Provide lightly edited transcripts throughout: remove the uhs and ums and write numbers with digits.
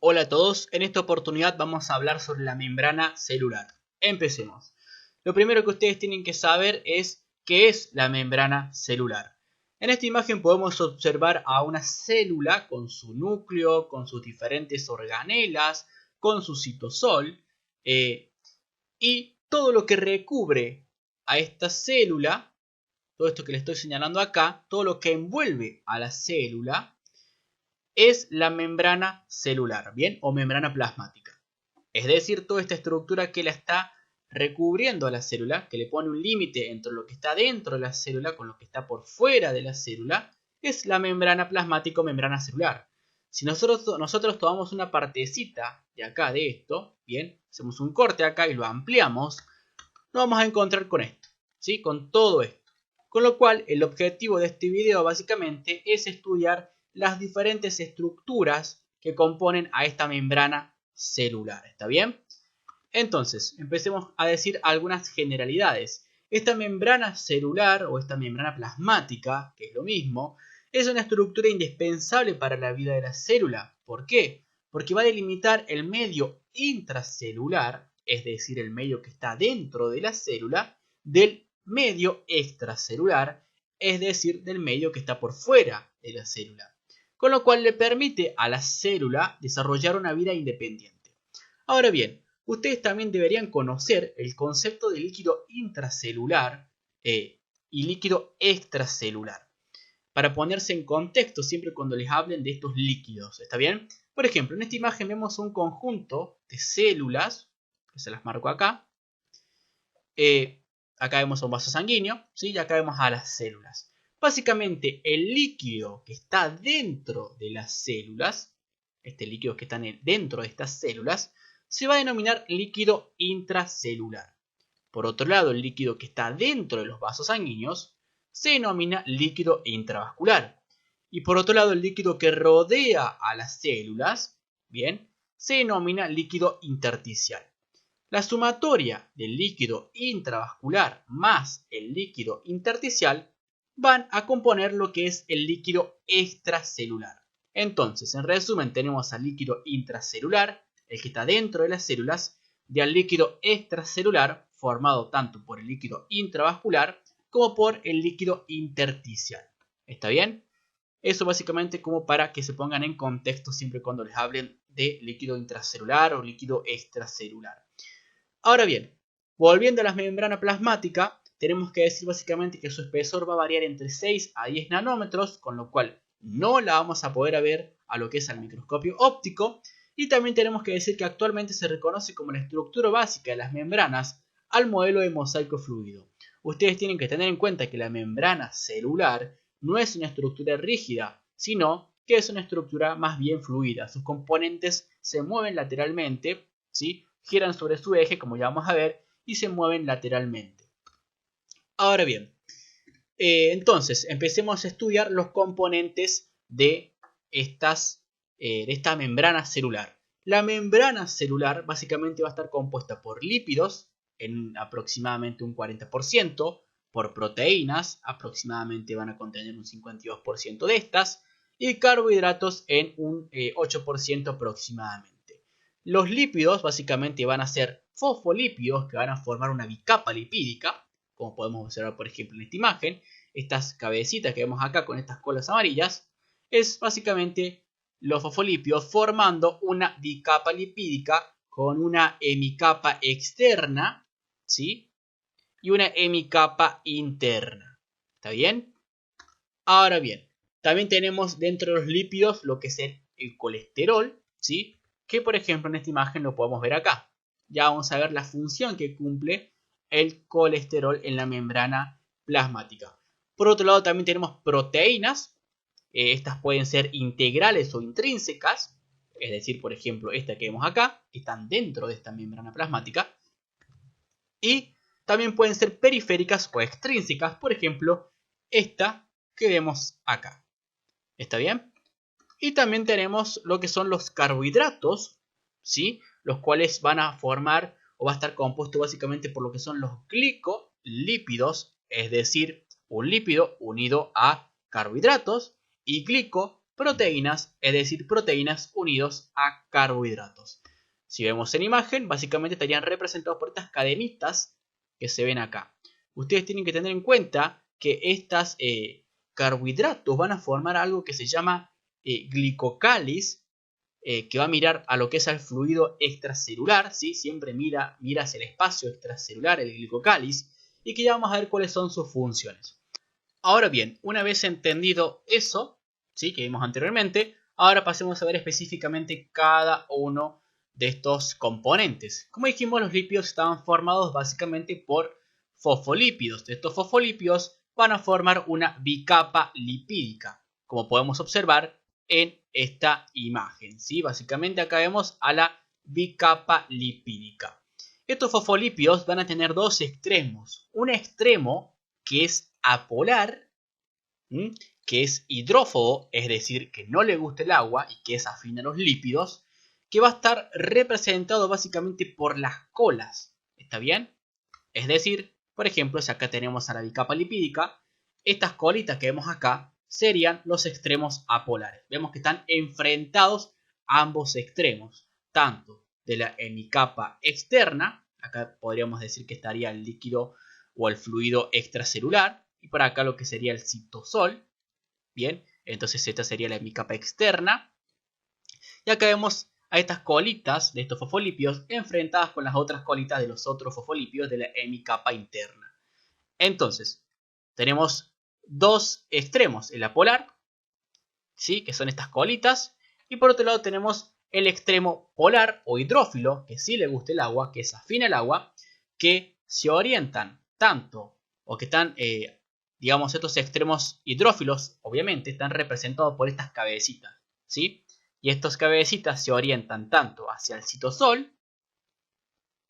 Hola a todos, en esta oportunidad vamos a hablar sobre la membrana celular. Empecemos. Lo primero que ustedes tienen que saber es qué es la membrana celular. En esta imagen podemos observar a una célula con su núcleo, con sus diferentes organelas, con su citosol y todo lo que recubre a esta célula, todo esto que le estoy señalando acá, todo lo que envuelve a la célula es la membrana celular, ¿bien? O membrana plasmática. Es decir, toda esta estructura que la está recubriendo a la célula, que le pone un límite entre lo que está dentro de la célula con lo que está por fuera de la célula, es la membrana plasmática o membrana celular. Si nosotros tomamos una partecita de acá de esto, bien, hacemos un corte acá y lo ampliamos, nos vamos a encontrar con esto, ¿sí? Con todo esto. Con lo cual, el objetivo de este video básicamente es estudiar las diferentes estructuras que componen a esta membrana celular. ¿Está bien? Entonces, empecemos a decir algunas generalidades. Esta membrana celular o esta membrana plasmática, que es lo mismo, es una estructura indispensable para la vida de la célula. ¿Por qué? Porque va a delimitar el medio intracelular, es decir, el medio que está dentro de la célula, del medio extracelular, es decir, del medio que está por fuera de la célula. Con lo cual le permite a la célula desarrollar una vida independiente. Ahora bien, ustedes también deberían conocer el concepto de líquido intracelular y líquido extracelular, para ponerse en contexto siempre cuando les hablen de estos líquidos, ¿está bien? Por ejemplo, en esta imagen vemos un conjunto de células, que se las marco acá. Acá vemos un vaso sanguíneo, ¿sí? Y acá vemos a las células. Básicamente, el líquido que está dentro de las células, este líquido que está dentro de estas células, se va a denominar líquido intracelular. Por otro lado, el líquido que está dentro de los vasos sanguíneos se denomina líquido intravascular. Y por otro lado, el líquido que rodea a las células, bien, se denomina líquido intersticial. La sumatoria del líquido intravascular más el líquido intersticial van a componer lo que es el líquido extracelular. Entonces, en resumen, tenemos al líquido intracelular, el que está dentro de las células, y al líquido extracelular, formado tanto por el líquido intravascular como por el líquido intersticial. ¿Está bien? Eso básicamente como para que se pongan en contexto siempre cuando les hablen de líquido intracelular o líquido extracelular. Ahora bien, volviendo a la membrana plasmática, tenemos que decir básicamente que su espesor va a variar entre 6 a 10 nanómetros, con lo cual no la vamos a poder ver a lo que es al microscopio óptico. Y también tenemos que decir que actualmente se reconoce como la estructura básica de las membranas al modelo de mosaico fluido. Ustedes tienen que tener en cuenta que la membrana celular no es una estructura rígida, sino que es una estructura más bien fluida. Sus componentes se mueven lateralmente, ¿sí? Giran sobre su eje, como ya vamos a ver, y se mueven lateralmente. Ahora bien, entonces empecemos a estudiar los componentes de esta membrana celular. La membrana celular básicamente va a estar compuesta por lípidos en aproximadamente un 40%, por proteínas, aproximadamente van a contener un 52% de estas, y carbohidratos en un 8% aproximadamente. Los lípidos básicamente van a ser fosfolípidos que van a formar una bicapa lipídica, como podemos observar por ejemplo en esta imagen. Estas cabecitas que vemos acá con estas colas amarillas es básicamente los fosfolípidos formando una bicapa lipídica con una hemicapa externa, ¿sí? Y una hemicapa interna. ¿Está bien? Ahora bien, también tenemos dentro de los lípidos lo que es el colesterol, ¿sí? Que por ejemplo en esta imagen lo podemos ver acá. Ya vamos a ver la función que cumple el colesterol en la membrana plasmática. Por otro lado también tenemos proteínas. Estas pueden ser integrales o intrínsecas. Es decir, por ejemplo, esta que vemos acá, que están dentro de esta membrana plasmática. Y también pueden ser periféricas o extrínsecas. Por ejemplo, esta que vemos acá. ¿Está bien? Y también tenemos lo que son los carbohidratos, ¿sí? Los cuales van a formar o va a estar compuesto básicamente por lo que son los glicolípidos, es decir, un lípido unido a carbohidratos, y glico proteínas, es decir, proteínas unidos a carbohidratos. Si vemos en imagen, básicamente estarían representados por estas cadenitas que se ven acá. Ustedes tienen que tener en cuenta que estas carbohidratos van a formar algo que se llama glicocáliz, que va a mirar a lo que es el fluido extracelular, ¿sí? Siempre mira hacia el espacio extracelular, el glicocáliz, y que ya vamos a ver cuáles son sus funciones. Ahora bien, una vez entendido eso, ¿sí? Que vimos anteriormente, ahora pasemos a ver específicamente cada uno de estos componentes. Como dijimos, los lípidos estaban formados básicamente por fosfolípidos. Estos fosfolípidos van a formar una bicapa lipídica, como podemos observar en esta imagen, ¿sí? Básicamente acá vemos a la bicapa lipídica. Estos fosfolípidos van a tener dos extremos. Un extremo que es apolar, que es hidrófobo, es decir, que no le gusta el agua y que es afín a los lípidos, que va a estar representado básicamente por las colas. ¿Está bien? Es decir, por ejemplo, si acá tenemos a la bicapa lipídica, estas colitas que vemos acá serían los extremos apolares. Vemos que están enfrentados ambos extremos, tanto de la hemicapa externa, acá podríamos decir que estaría el líquido o el fluido extracelular, y por acá lo que sería el citosol. Bien, entonces esta sería la hemicapa externa. Y acá vemos a estas colitas de estos fosfolípidos enfrentadas con las otras colitas de los otros fosfolípidos de la hemicapa interna. Entonces, tenemos dos extremos, el apolar, ¿sí? Que son estas colitas, y por otro lado tenemos el extremo polar o hidrófilo, que sí le gusta el agua, que es afín al agua, que se orientan tanto, o que están, digamos, estos extremos hidrófilos, obviamente, están representados por estas cabecitas, ¿sí? Y estas cabecitas se orientan tanto hacia el citosol,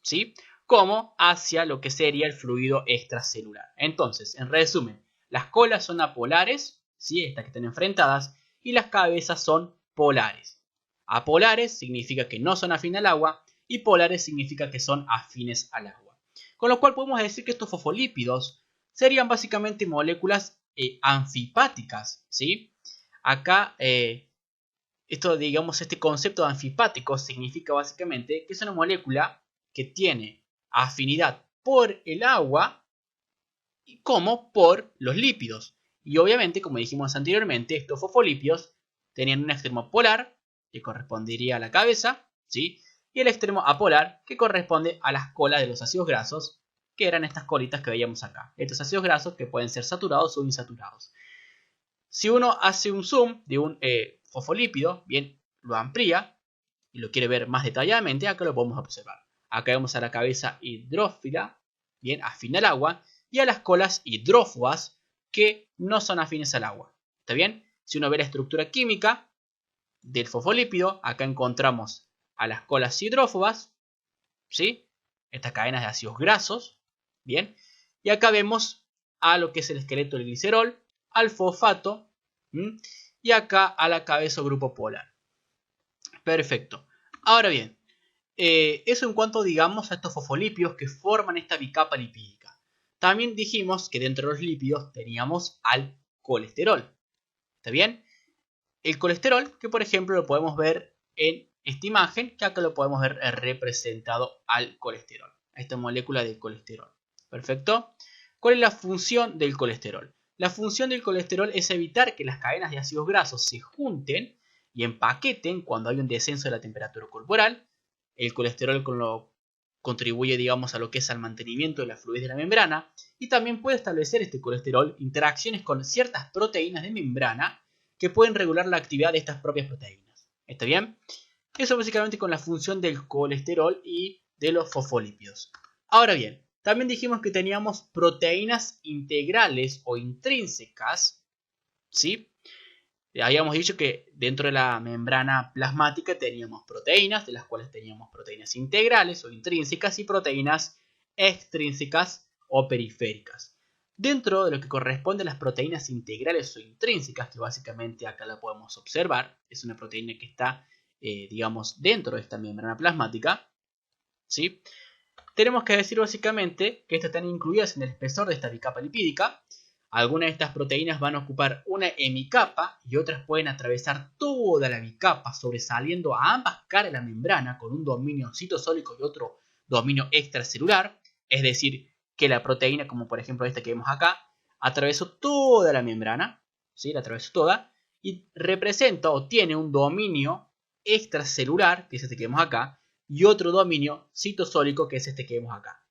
¿sí? Como hacia lo que sería el fluido extracelular. Entonces, en resumen, las colas son apolares, ¿sí? Estas que están enfrentadas, y las cabezas son polares. Apolares significa que no son afines al agua, y polares significa que son afines al agua. Con lo cual podemos decir que estos fosfolípidos serían básicamente moléculas anfipáticas, ¿sí? Acá, este concepto de anfipático significa básicamente que es una molécula que tiene afinidad por el agua como por los lípidos. Y obviamente, como dijimos anteriormente, estos fosfolípidos tenían un extremo polar, que correspondería a la cabeza, ¿sí? Y el extremo apolar, que corresponde a las colas de los ácidos grasos, que eran estas colitas que veíamos acá. Estos ácidos grasos que pueden ser saturados o insaturados. Si uno hace un zoom de un fosfolípido, bien, lo amplía y lo quiere ver más detalladamente, acá lo podemos observar. Acá vemos a la cabeza hidrófila, bien, afín al agua, y a las colas hidrófobas, que no son afines al agua. ¿Está bien? Si uno ve la estructura química del fosfolípido, acá encontramos a las colas hidrófobas, ¿sí? Estas cadenas de ácidos grasos, bien, y acá vemos a lo que es el esqueleto del glicerol, al fosfato, y acá a la cabeza o grupo polar. Perfecto. Ahora bien, eso en cuanto, digamos, a estos fosfolípidos que forman esta bicapa lipídica. También dijimos que dentro de los lípidos teníamos al colesterol. ¿Está bien? El colesterol, que por ejemplo lo podemos ver en esta imagen, que acá lo podemos ver representado al colesterol, a esta molécula de colesterol. Perfecto. ¿Cuál es la función del colesterol? La función del colesterol es evitar que las cadenas de ácidos grasos se junten y empaqueten cuando hay un descenso de la temperatura corporal. El colesterol contribuye, digamos, a lo que es al mantenimiento de la fluidez de la membrana, y también puede establecer este colesterol interacciones con ciertas proteínas de membrana que pueden regular la actividad de estas propias proteínas. ¿Está bien? Eso básicamente con la función del colesterol y de los fosfolípidos. Ahora bien, también dijimos que teníamos proteínas integrales o intrínsecas, ¿sí? Habíamos dicho que dentro de la membrana plasmática teníamos proteínas, de las cuales teníamos proteínas integrales o intrínsecas y proteínas extrínsecas o periféricas. Dentro de lo que corresponde a las proteínas integrales o intrínsecas, que básicamente acá la podemos observar, es una proteína que está, digamos, dentro de esta membrana plasmática, ¿sí? Tenemos que decir básicamente que estas están incluidas en el espesor de esta bicapa lipídica. Algunas de estas proteínas van a ocupar una hemicapa y otras pueden atravesar toda la bicapa, sobresaliendo a ambas caras de la membrana con un dominio citosólico y otro dominio extracelular. Es decir, que la proteína, como por ejemplo esta que vemos acá, atravesó toda la membrana, ¿sí? La atravesó toda y representa o tiene un dominio extracelular, que es este que vemos acá, y otro dominio citosólico, que es este que vemos acá.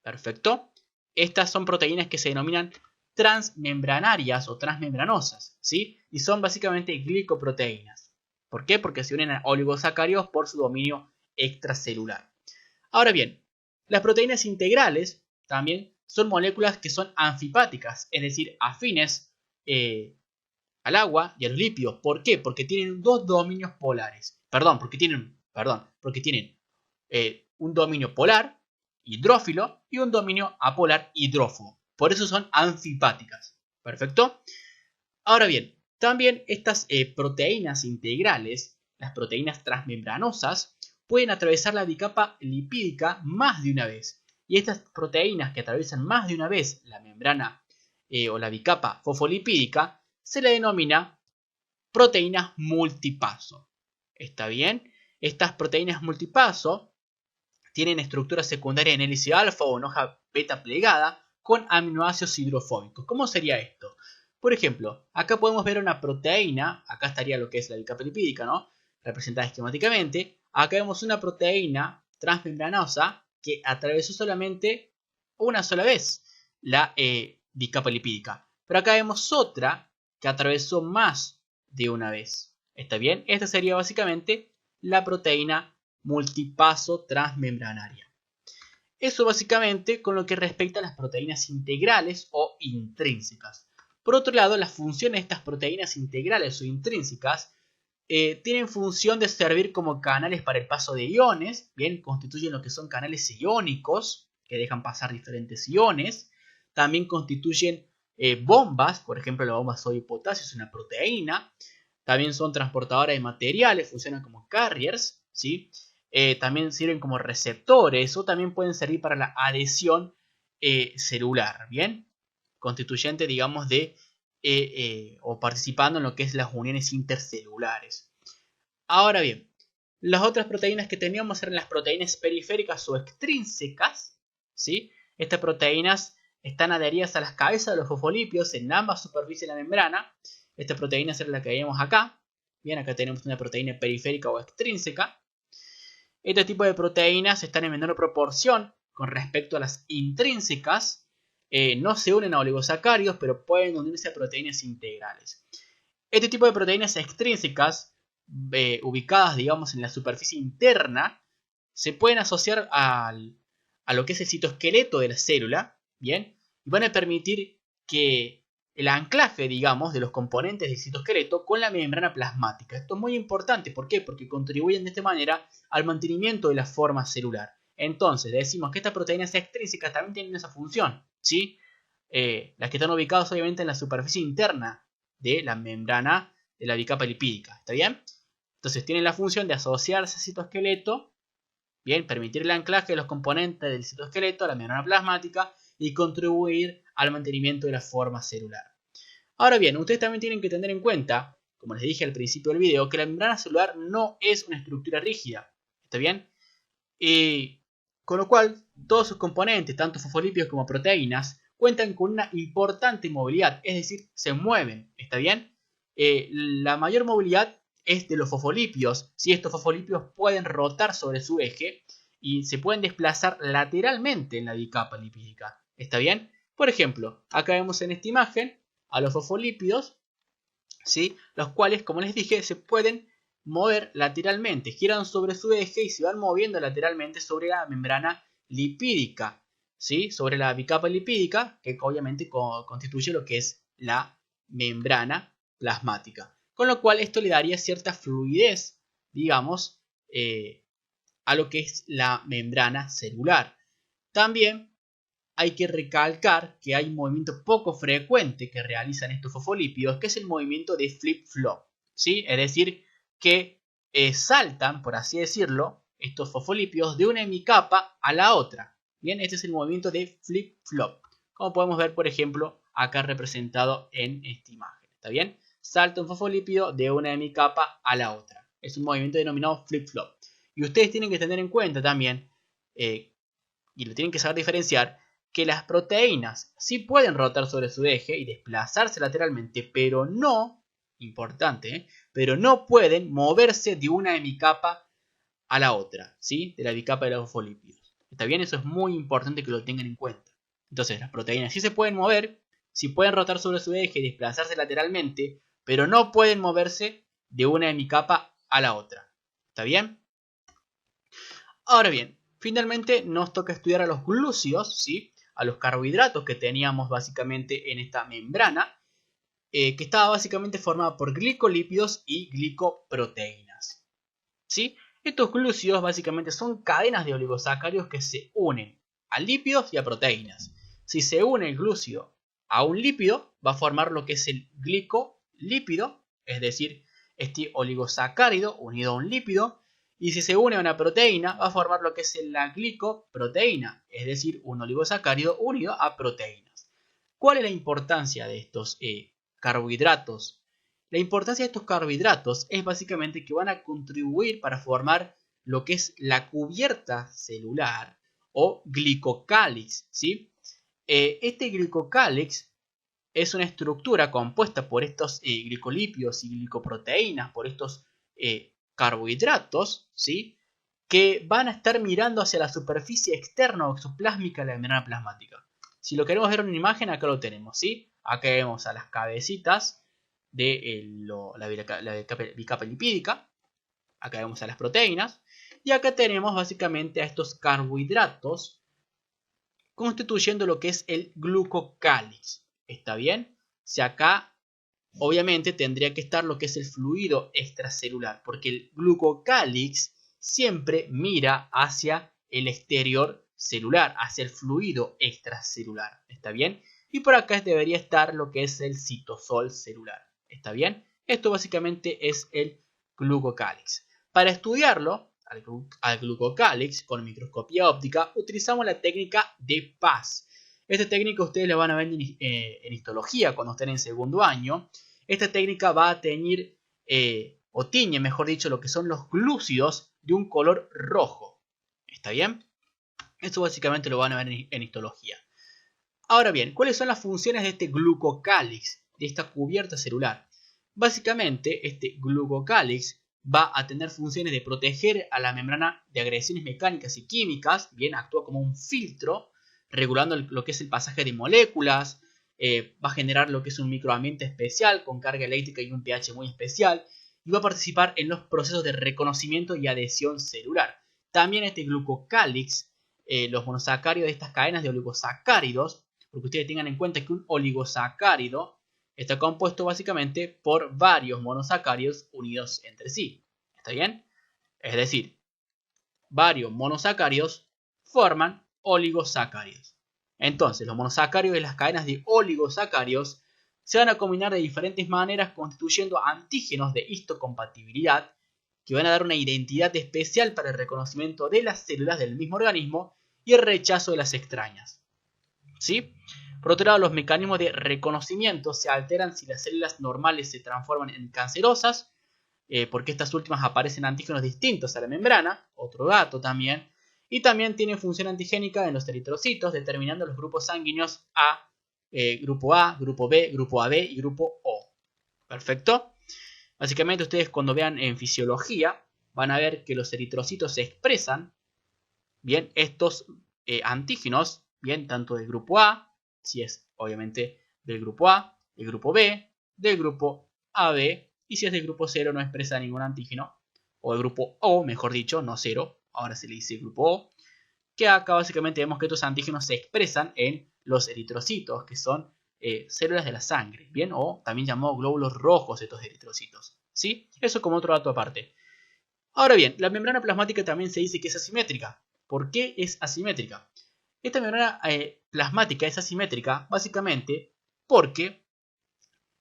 Perfecto. Estas son proteínas que se denominan transmembranarias o transmembranosas, ¿sí? Y son básicamente glicoproteínas. ¿Por qué? Porque se unen a oligosacáridos por su dominio extracelular. Ahora bien, las proteínas integrales también son moléculas que son anfipáticas, es decir, afines al agua y a los lípidos. ¿Por qué? Porque tienen dos dominios polares. Porque tienen un dominio polar, hidrófilo, y un dominio apolar, hidrófobo. Por eso son anfipáticas. ¿Perfecto? Ahora bien, también estas proteínas integrales, las proteínas transmembranosas, pueden atravesar la bicapa lipídica más de una vez. Y estas proteínas que atraviesan más de una vez la membrana o la bicapa fosfolipídica se le denomina proteínas multipaso. ¿Está bien? Estas proteínas multipaso tienen estructura secundaria en hélice alfa o en hoja beta plegada con aminoácidos hidrofóbicos. ¿Cómo sería esto? Por ejemplo, acá podemos ver una proteína, acá estaría lo que es la bicapa lipídica, ¿no? Representada esquemáticamente. Acá vemos una proteína transmembranosa que atravesó solamente una sola vez la bicapa lipídica. Pero acá vemos otra que atravesó más de una vez. ¿Está bien? Esta sería básicamente la proteína multipaso transmembranaria. Eso básicamente con lo que respecta a las proteínas integrales o intrínsecas. Por otro lado, las funciones de estas proteínas integrales o intrínsecas tienen función de servir como canales para el paso de iones. Bien, constituyen lo que son canales iónicos que dejan pasar diferentes iones. También constituyen bombas, por ejemplo la bomba sodio y potasio es una proteína. También son transportadoras de materiales, funcionan como carriers, ¿sí? También sirven como receptores o también pueden servir para la adhesión celular, ¿bien? Constituyente, digamos, de o participando en lo que es las uniones intercelulares. Ahora bien, las otras proteínas que teníamos eran las proteínas periféricas o extrínsecas, ¿sí? Estas proteínas están adheridas a las cabezas de los fosfolípidos en ambas superficies de la membrana. Esta proteína es la que vemos acá. Bien, acá tenemos una proteína periférica o extrínseca. Este tipo de proteínas están en menor proporción con respecto a las intrínsecas. No se unen a oligosacáridos, pero pueden unirse a proteínas integrales. Este tipo de proteínas extrínsecas, ubicadas, digamos, en la superficie interna, se pueden asociar a lo que es el citoesqueleto de la célula, ¿bien? Y van a permitir que el anclaje, digamos, de los componentes del citoesqueleto con la membrana plasmática. Esto es muy importante, ¿por qué? Porque contribuyen de esta manera al mantenimiento de la forma celular. Entonces, decimos que estas proteínas extrínsecas también tienen esa función, ¿sí? Las que están ubicadas obviamente en la superficie interna de la membrana de la bicapa lipídica, ¿está bien? Entonces tienen la función de asociarse al citoesqueleto, bien, permitir el anclaje de los componentes del citoesqueleto a la membrana plasmática y contribuir al mantenimiento de la forma celular. Ahora bien, ustedes también tienen que tener en cuenta, como les dije al principio del video, que la membrana celular no es una estructura rígida, ¿está bien? Con lo cual, todos sus componentes, tanto fosfolípidos como proteínas, cuentan con una importante movilidad, es decir, se mueven, ¿está bien? La mayor movilidad es de los fosfolípidos. Si estos fosfolípidos pueden rotar sobre su eje y se pueden desplazar lateralmente en la bicapa lipídica, ¿está bien? Por ejemplo, acá vemos en esta imagen a los fosfolípidos, ¿sí? Los cuales, como les dije, se pueden mover lateralmente, giran sobre su eje y se van moviendo lateralmente sobre la membrana lipídica, ¿sí? Sobre la bicapa lipídica, que obviamente constituye lo que es la membrana plasmática. Con lo cual esto le daría cierta fluidez, digamos, a lo que es la membrana celular. También hay que recalcar que hay un movimiento poco frecuente que realizan estos fosfolípidos, que es el movimiento de flip-flop, ¿sí? Es decir, que saltan, por así decirlo, estos fosfolípidos de una hemicapa a la otra. Bien, este es el movimiento de flip-flop, como podemos ver, por ejemplo, acá representado en esta imagen. ¿Está bien? Salta un fosfolípido de una hemicapa a la otra. Es un movimiento denominado flip-flop. Y ustedes tienen que tener en cuenta también, y lo tienen que saber diferenciar, que las proteínas sí pueden rotar sobre su eje y desplazarse lateralmente, pero no, importante, pero no pueden moverse de una hemicapa a la otra, ¿sí? De la bicapa de los fosfolípidos. ¿Está bien? Eso es muy importante que lo tengan en cuenta. Entonces, las proteínas sí se pueden mover, sí pueden rotar sobre su eje y desplazarse lateralmente, pero no pueden moverse de una hemicapa a la otra. ¿Está bien? Ahora bien, finalmente nos toca estudiar a los glúcidos, ¿sí? A los carbohidratos que teníamos básicamente en esta membrana, que estaba básicamente formada por glicolípidos y glicoproteínas, ¿sí? Estos glúcidos básicamente son cadenas de oligosacáridos que se unen a lípidos y a proteínas. Si se une el glúcido a un lípido, va a formar lo que es el glicolípido, es decir, este oligosacárido unido a un lípido. Y si se une a una proteína, va a formar lo que es la glicoproteína, es decir, un oligosacárido unido a proteínas. ¿Cuál es la importancia de estos carbohidratos? La importancia de estos carbohidratos es básicamente que van a contribuir para formar lo que es la cubierta celular o glicocálix, ¿sí? Este glicocálix es una estructura compuesta por estos glicolípidos y glicoproteínas, por estos carbohidratos, ¿sí? Que van a estar mirando hacia la superficie externa o exoplásmica de la membrana plasmática. Si lo queremos ver en una imagen, acá lo tenemos, ¿sí? Acá vemos a las cabecitas de la bicapa lipídica. Acá vemos a las proteínas. Y acá tenemos básicamente a estos carbohidratos constituyendo lo que es el glucocálix. ¿Está bien? Si acá obviamente tendría que estar lo que es el fluido extracelular, porque el glucocálix siempre mira hacia el exterior celular, hacia el fluido extracelular. ¿Está bien? Y por acá debería estar lo que es el citosol celular. ¿Está bien? Esto básicamente es el glucocálix. Para estudiarlo, al glucocálix con microscopía óptica, utilizamos la técnica de Paz. Esta técnica ustedes la van a ver en histología cuando estén en segundo año. Esta técnica va a teñir, o tiñe, mejor dicho, lo que son los glúcidos de un color rojo. ¿Está bien? Esto básicamente lo van a ver en histología. Ahora bien, ¿cuáles son las funciones de este glucocálix, de esta cubierta celular? Básicamente, este glucocálix va a tener funciones de proteger a la membrana de agresiones mecánicas y químicas. Bien, actúa como un filtro, regulando lo que es el pasaje de moléculas. Va a generar lo que es un microambiente especial con carga eléctrica y un pH muy especial. Y va a participar en los procesos de reconocimiento y adhesión celular. También este glucocálix, los monosacáridos de estas cadenas de oligosacáridos, porque ustedes tengan en cuenta que un oligosacárido está compuesto básicamente por varios monosacáridos unidos entre sí. ¿Está bien? Es decir, varios monosacáridos forman oligosacáridos. Entonces, los monosacáridos y las cadenas de oligosacáridos se van a combinar de diferentes maneras constituyendo antígenos de histocompatibilidad que van a dar una identidad especial para el reconocimiento de las células del mismo organismo y el rechazo de las extrañas. ¿Sí? Por otro lado, los mecanismos de reconocimiento se alteran si las células normales se transforman en cancerosas, porque estas últimas aparecen antígenos distintos a la membrana, otro dato también, y también tiene función antigénica en los eritrocitos, determinando los grupos sanguíneos grupo A, grupo B, grupo AB y grupo O. ¿Perfecto? Básicamente ustedes cuando vean en fisiología van a ver que los eritrocitos se expresan, bien, estos antígenos, bien, tanto del grupo A, si es obviamente del grupo A, del grupo B, del grupo AB, y si es del grupo 0 no expresa ningún antígeno, o del grupo O, mejor dicho, no 0, ahora se le dice grupo O, que acá básicamente vemos que estos antígenos se expresan en los eritrocitos, que son células de la sangre, bien, o también llamados glóbulos rojos estos eritrocitos, ¿sí? Eso como otro dato aparte. Ahora bien, la membrana plasmática también se dice que es asimétrica. ¿Por qué es asimétrica? Esta membrana plasmática es asimétrica básicamente porque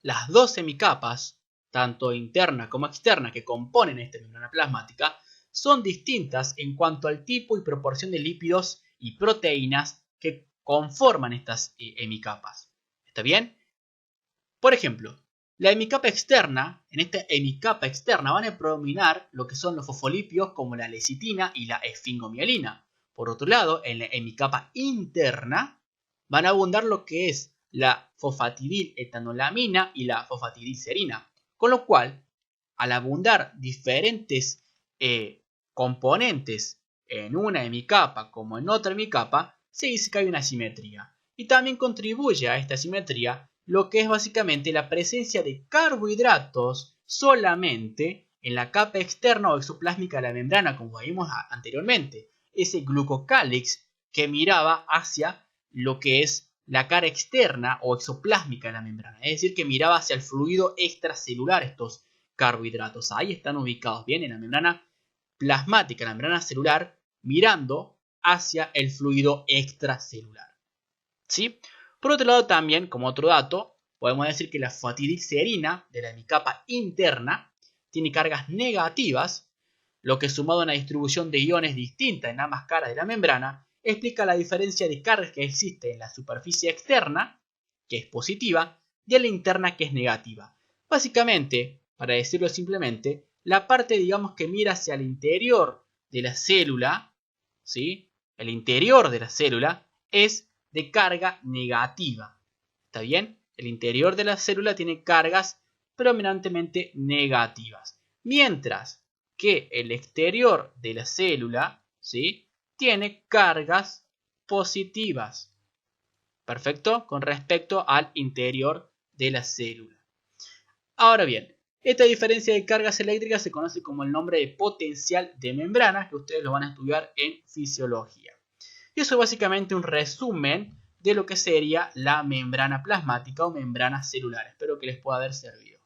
las dos semicapas, tanto interna como externa, que componen esta membrana plasmática, son distintas en cuanto al tipo y proporción de lípidos y proteínas que conforman estas hemicapas. ¿Está bien? Por ejemplo, la hemicapa externa, en esta hemicapa externa van a predominar lo que son los fosfolipios como la lecitina y la esfingomielina. Por otro lado, en la hemicapa interna van a abundar lo que es la fosfatidil-etanolamina y la fosfatidilserina. Con lo cual, al abundar diferentes componentes en una hemicapa como en otra hemicapa, se dice que hay una asimetría. Y también contribuye a esta asimetría lo que es básicamente la presencia de carbohidratos solamente en la capa externa o exoplásmica de la membrana, como vimos anteriormente. Ese glucocálix que miraba hacia lo que es la cara externa o exoplásmica de la membrana. Es decir, que miraba hacia el fluido extracelular estos carbohidratos. Ahí están ubicados bien en la membrana plasmática, la membrana celular, mirando hacia el fluido extracelular. ¿Sí? Por otro lado también, como otro dato, podemos decir que la fosfatidilserina de la hemicapa interna tiene cargas negativas, lo que sumado a una distribución de iones distinta en ambas caras de la membrana, explica la diferencia de cargas que existe en la superficie externa, que es positiva, y en la interna, que es negativa. Básicamente, para decirlo simplemente, la parte, digamos, que mira hacia el interior de la célula, ¿sí? El interior de la célula es de carga negativa. ¿Está bien? El interior de la célula tiene cargas predominantemente negativas. Mientras que el exterior de la célula, ¿sí?, tiene cargas positivas. Perfecto, con respecto al interior de la célula. Ahora bien, esta diferencia de cargas eléctricas se conoce como el nombre de potencial de membrana, que ustedes lo van a estudiar en fisiología. Y eso es básicamente un resumen de lo que sería la membrana plasmática o membrana celular. Espero que les pueda haber servido.